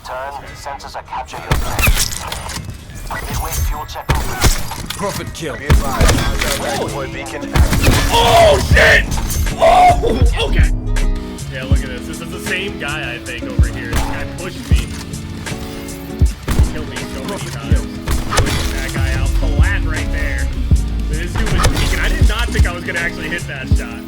return, sensors are capturing your position. Midway fuel check complete. Profit kill. Oh, beacon. Oh shit! Oh, okay. Yeah, look at this. This is the same guy, I think, over here. This guy pushed me. Killed me so many times. Pushing that guy out flat right there. This dude was peeking. I did not think I was gonna actually hit that shot.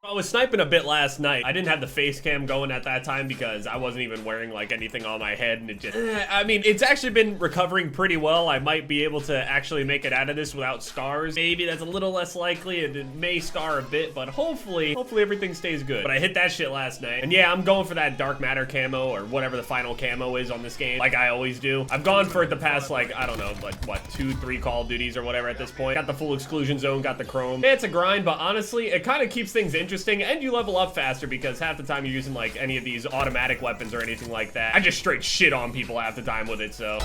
I was sniping a bit last night. I didn't have the face cam going at that time because I wasn't even wearing like anything on my head, and it just I mean, it's actually been recovering pretty well. I might be able to actually make it out of this without scars. Maybe that's a little less likely, and it may scar a bit, but hopefully everything stays good. But I hit that shit last night, and yeah, I'm going for that dark matter camo or whatever the final camo is on this game, like I always do. I've gone for it the past, like, I don't know, like what, 2-3 Call of Duties or whatever at this point. Got the full exclusion zone, got the chrome. It's a grind, but honestly, it kind of keeps things interesting. And you level up faster because half the time you're using like any of these automatic weapons or anything like that. I just straight shit on people half the time with it, so.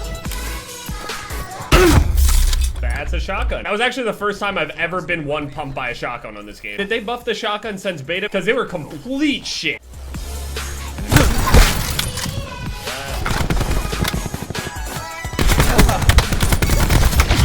That's a shotgun. That was actually the first time I've ever been one pumped by a shotgun on this game. Did they buff the shotgun since beta? Because they were complete shit.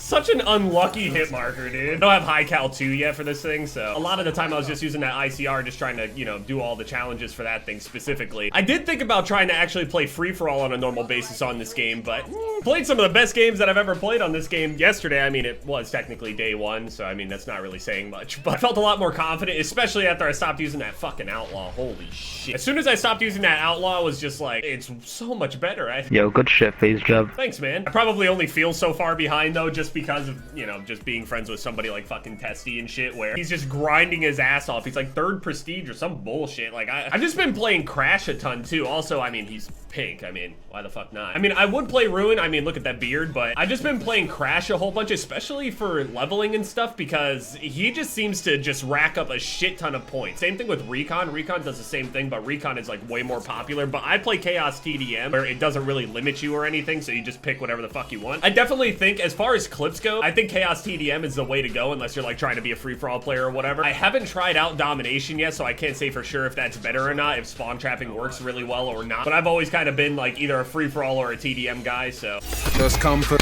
Such an unlucky hit marker, dude. I don't have high cal 2 yet for this thing, so a lot of the time I was just using that ICR, just trying to, you know, do all the challenges for that thing specifically. I did think about trying to actually play free-for-all on a normal basis on this game, but played some of the best games that I've ever played on this game yesterday. I mean, it was technically day 1, so I mean, that's not really saying much, but I felt a lot more confident, especially after I stopped using that fucking outlaw. Holy shit. As soon as I stopped using that outlaw, it was just like, it's so much better. Yo, good shit, FaZe Jev. Thanks, man. I probably only feel so far behind, though, just because of, you know, just being friends with somebody like fucking Testy and shit, where he's just grinding his ass off. He's like 3rd prestige or some bullshit. Like, I've just been playing Crash a ton, too. Also, I mean, he's pink. I mean, why the fuck not? I mean, I would play Ruin. I mean, look at that beard, but I've just been playing Crash a whole bunch, especially for leveling and stuff, because he just seems to just rack up a shit ton of points. Same thing with Recon. Recon does the same thing, but Recon is like way more popular. But I play Chaos TDM, where it doesn't really limit you or anything, so you just pick whatever the fuck you want. I definitely think, as far as clips go, I think Chaos TDM is the way to go, unless you're like trying to be a free-for-all player or whatever. I haven't tried out Domination yet, so I can't say for sure if that's better or not, if spawn trapping works really well or not. But I've always kind of been like either a free-for-all or a TDM guy, so. Just come for.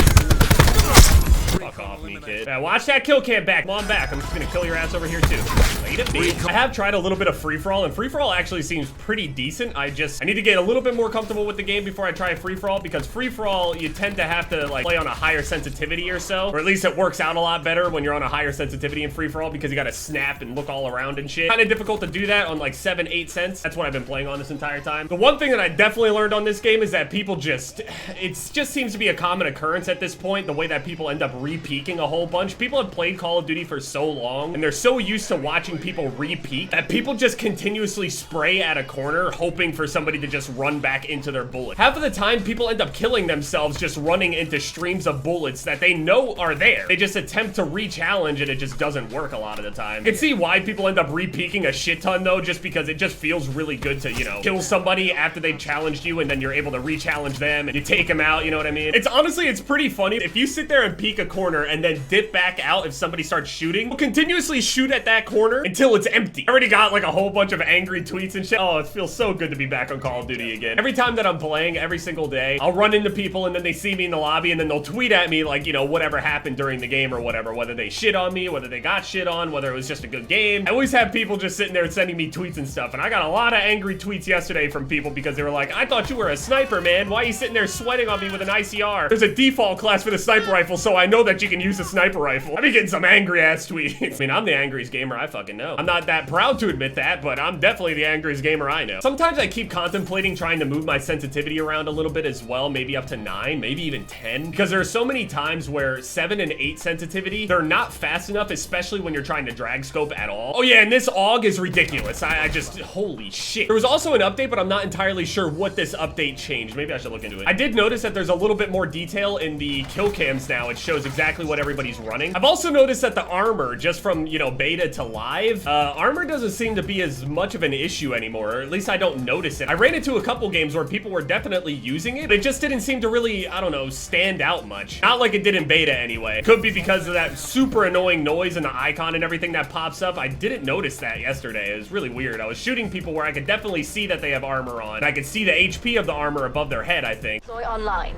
Fuck off me, kid. Yeah, watch that kill cam back. Come on back. I'm just gonna kill your ass over here too. Wait a minute. I have tried a little bit of free-for-all, and free-for-all actually seems pretty decent. I need to get a little bit more comfortable with the game before I try free-for-all, because free-for-all, you tend to have to like play on a higher sensitivity or so, or at least it works out a lot better when you're on a higher sensitivity in free-for-all, because you gotta snap and look all around and shit. Kind of difficult to do that on like 7-8 cents. That's what I've been playing on this entire time. The one thing that I definitely learned on this game is that people just, it just seems to be a common occurrence at this point, the way that people end up re-peaking a whole bunch. People have played Call of Duty for so long, and they're so used to watching people re-peak that people just continuously spray at a corner, hoping for somebody to just run back into their bullet. Half of the time, people end up killing themselves just running into streams of bullets that they know are there. They just attempt to re-challenge, and it just doesn't work a lot of the time. I can see why people end up re-peaking a shit ton, though, just because it just feels really good to, you know, kill somebody after they've challenged you, and then you're able to re-challenge them, and you take them out, you know what I mean? It's honestly, it's pretty funny. If you sit there and peek a corner and then dip back out if somebody starts shooting, we'll continuously shoot at that corner until it's empty. I already got like a whole bunch of angry tweets and shit. Oh, it feels so good to be back on Call of Duty again. Every time that I'm playing, every single day, I'll run into people and then they see me in the lobby and then they'll tweet at me like, you know, whatever happened during the game or whatever, whether they shit on me, whether they got shit on, whether it was just a good game. I always have people just sitting there sending me tweets and stuff, and I got a lot of angry tweets yesterday from people because they were like, I thought you were a sniper, man. Why are you sitting there sweating on me with an ICR? There's a default class for the sniper rifle, so I know that you can use a sniper rifle. I've been getting some angry ass tweets. I mean, I'm the angriest gamer I fucking know. I'm not that proud to admit that, but I'm definitely the angriest gamer I know. Sometimes I keep contemplating trying to move my sensitivity around a little bit as well, maybe up to 9, maybe even 10, because there are so many times where 7 and 8 sensitivity, they're not fast enough, especially when you're trying to drag scope at all. Oh yeah, and this AUG is ridiculous. I just, holy shit. There was also an update, but I'm not entirely sure what this update changed. Maybe I should look into it. I did notice that there's a little bit more detail in the kill cams now. It shows exactly what everybody's running. I've also noticed that the armor, just from, you know, beta to live, armor doesn't seem to be as much of an issue anymore, or at least I don't notice it. I ran into a couple games where people were definitely using it, but it just didn't seem to really, I don't know, stand out much. Not like it did in beta anyway. Could be because of that super annoying noise and the icon and everything that pops up. I didn't notice that yesterday. It was really weird. I was shooting people where I could definitely see that they have armor on. I could see the HP of the armor above their head, I think. Deploy online.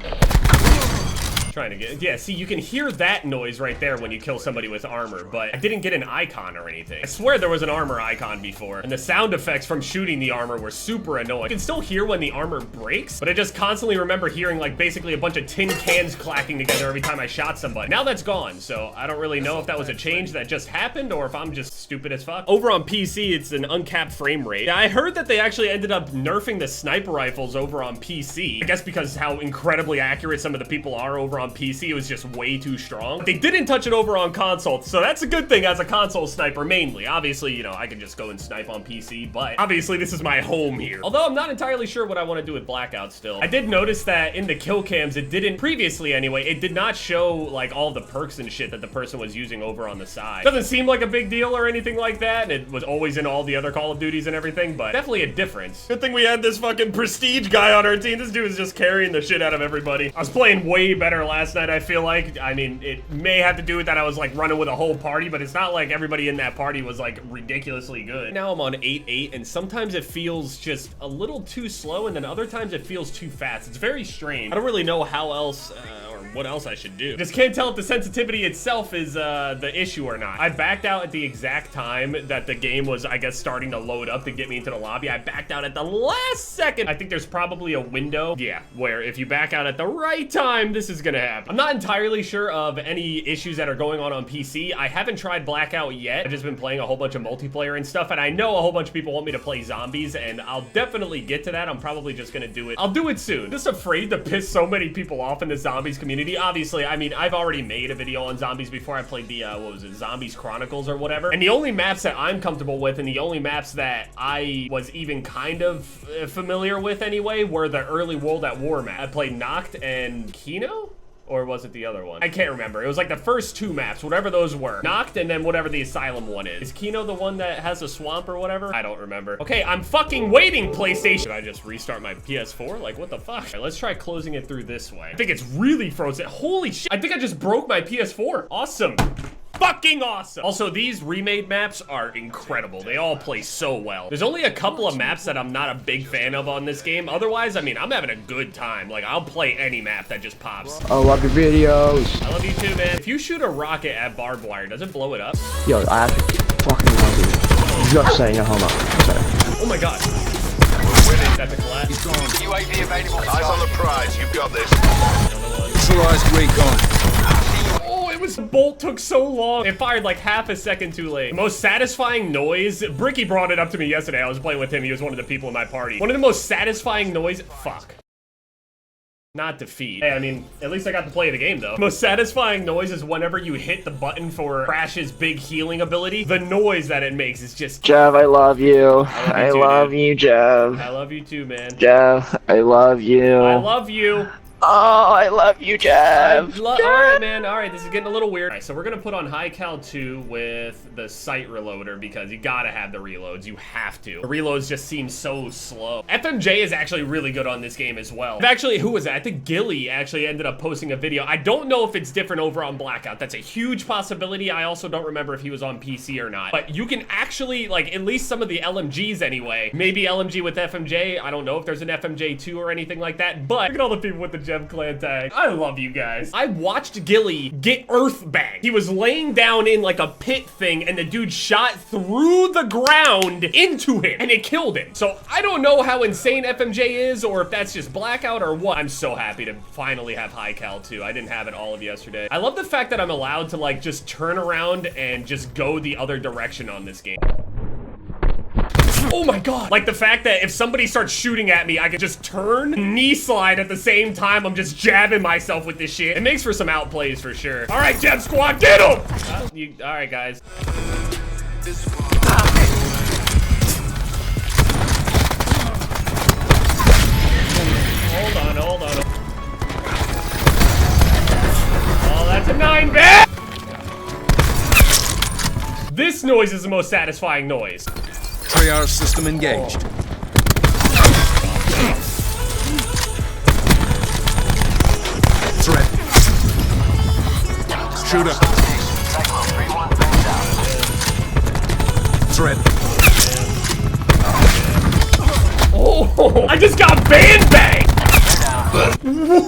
Trying to get, yeah, see, you can hear that noise right there when you kill somebody with armor, but I didn't get an icon or anything. I swear there was an armor icon before, and the sound effects from shooting the armor were super annoying. You can still hear when the armor breaks, but I just constantly remember hearing like basically a bunch of tin cans clacking together every time I shot somebody. Now that's gone, so I don't really know if that was a change that just happened or if I'm just stupid as fuck. Over on PC, it's an uncapped frame rate. Yeah, I heard that they actually ended up nerfing the sniper rifles over on PC. I guess because how incredibly accurate some of the people are over on PC, it was just way too strong. They didn't touch it over on console, so that's a good thing as a console sniper mainly. Obviously, you know, I can just go and snipe on PC, but obviously this is my home here. Although I'm not entirely sure what I want to do with Blackout still. I did notice that in the kill cams, it didn't, previously anyway, it did not show like all the perks and shit that the person was using over on the side. Doesn't seem like a big deal or anything like that, and it was always in all the other Call of Duties and everything, but definitely a difference. Good thing we had this fucking prestige guy on our team. This dude is just carrying the shit out of everybody. I was playing way better last night, I feel like. I mean, it may have to do with that I was like running with a whole party, but it's not like everybody in that party was like ridiculously good. Now I'm on 8-8, and sometimes it feels just a little too slow, and then other times it feels too fast. It's very strange. I don't really know how else, or what else I should do. Just can't tell if the sensitivity itself is the issue or not. I backed out at the exact time that the game was, I guess, starting to load up to get me into the lobby. I backed out at the last second. I think there's probably a window, yeah, where if you back out at the right time, this is gonna happen. I'm not entirely sure of any issues that are going on PC. I haven't tried Blackout yet. I've just been playing a whole bunch of multiplayer and stuff, and I know a whole bunch of people want me to play zombies, and I'll definitely get to that. I'm probably just gonna do it. I'll do it soon. Just afraid to piss so many people off in the zombies community. Obviously, I mean, I've already made a video on zombies before. I played the, what was it, Zombies Chronicles or whatever, and the only maps that I'm comfortable with and the only maps that I was even kind of familiar with anyway were the early World at War map. I played Knocked and Kino? Or was it the other one? I can't remember. It was like the first two maps, whatever those were. Knocked and then whatever the Asylum one is. Is Kino the one that has a swamp or whatever? I don't remember. Okay, I'm fucking waiting, PlayStation. Should I just restart my PS4? Like, what the fuck? All right, let's try closing it through this way. I think it's really frozen. Holy shit. I think I just broke my PS4. Awesome. Fucking awesome. Also, these remade maps are incredible. They all play so well. There's only a couple of maps that I'm not a big fan of on this game. Otherwise, I mean, I'm having a good time. Like, I'll play any map that just pops. I love your videos. I love you too, man. If you shoot a rocket at barbed wire, does it blow it up? Yo, I fucking love you. Just saying, hold on. Sorry. Oh my god. That's a collapse. UAV available. Eyes on the prize. You've got this. Neutralized recon. Oh, it was, the bolt took so long. It fired like half a second too late. The most satisfying noise, Bricky brought it up to me yesterday. I was playing with him. He was one of the people in my party. One of the most satisfying noise, fuck. Not defeat. Hey, I mean, at least I got to play the game though. Most satisfying noise is whenever you hit the button for Crash's big healing ability. The noise that it makes is just... Jev, I love you. I love you, Jev. I love you too, man. Jev, I love you. I love you. Oh, I love you, Jev. All right, man. All right, this is getting a little weird. All right, so we're gonna put on High Cal 2 with the sight reloader because you gotta have the reloads. You have to. The reloads just seem so slow. FMJ is actually really good on this game as well. Actually, who was that? I think Gilly actually ended up posting a video. I don't know if it's different over on Blackout. That's a huge possibility. I also don't remember if he was on PC or not. But you can actually, like, at least some of the LMGs anyway. Maybe LMG with FMJ. I don't know if there's an FMJ2 or anything like that. But look at all the people with the Jev clan tag. I love you guys. I watched Gilly get earthbanged. He was laying down in like a pit thing and the dude shot through the ground into him and it killed him. So I don't know how insane FMJ is or if that's just Blackout or what. I'm so happy to finally have High Cal 2. I didn't have it all of yesterday. I love the fact that I'm allowed to like just turn around and just go the other direction on this game. Oh my god. Like the fact that if somebody starts shooting at me, I can just turn, knee slide at the same time. I'm just jabbing myself with this shit. It makes for some outplays for sure. All right, Jev squad, get him! All right, guys. Hold on. Oh, that's a 9, baby. noise is the most satisfying noise. Triage system engaged. Threat. Shooter. Cyclone 3-1 bang down. Threat. Oh, I just got bang.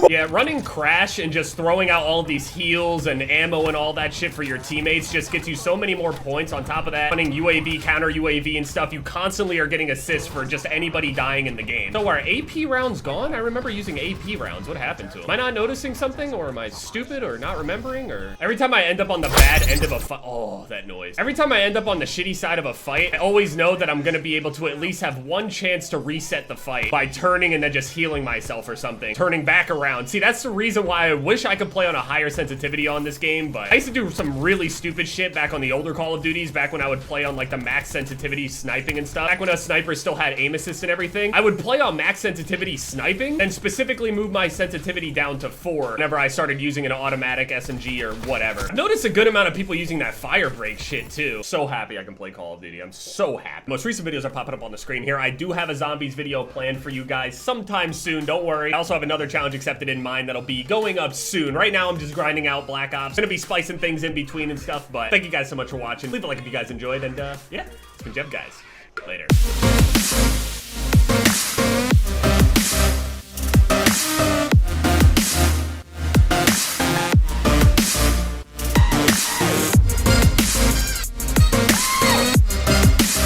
Yeah, running Crash and just throwing out all these heals and ammo and all that shit for your teammates just gets you so many more points. On top of that, running UAV, counter UAV and stuff, you constantly are getting assists for just anybody dying in the game. So are AP rounds gone? I remember using AP rounds. What happened to them? Am I not noticing something, or am I stupid or not remembering? Or every time I end up on the bad end of a fight, oh, that noise. Every time I end up on the shitty side of a fight, I always know that I'm gonna be able to at least have one chance to reset the fight by turning and then just healing myself or something. Turning back around. See, that's the reason why I wish I could play on a higher sensitivity on this game, but I used to do some really stupid shit back on the older Call of Duties, back when I would play on like the max sensitivity sniping and stuff. Back when a sniper still had aim assist and everything, I would play on max sensitivity sniping and specifically move my sensitivity down to 4 whenever I started using an automatic SMG or whatever. I've noticed a good amount of people using that fire break shit too. So happy I can play Call of Duty. I'm so happy. Most recent videos are popping up on the screen here. I do have a zombies video planned for you guys sometime soon. Don't worry. I also have another challenge accepted in mind that'll be going up soon. Right now, I'm just grinding out Black Ops. Gonna be splicing things in between and stuff, but thank you guys so much for watching. Leave a like if you guys enjoyed, and yeah, it's been Jev, guys. Later.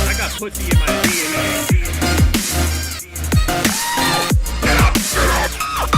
I got pussy in my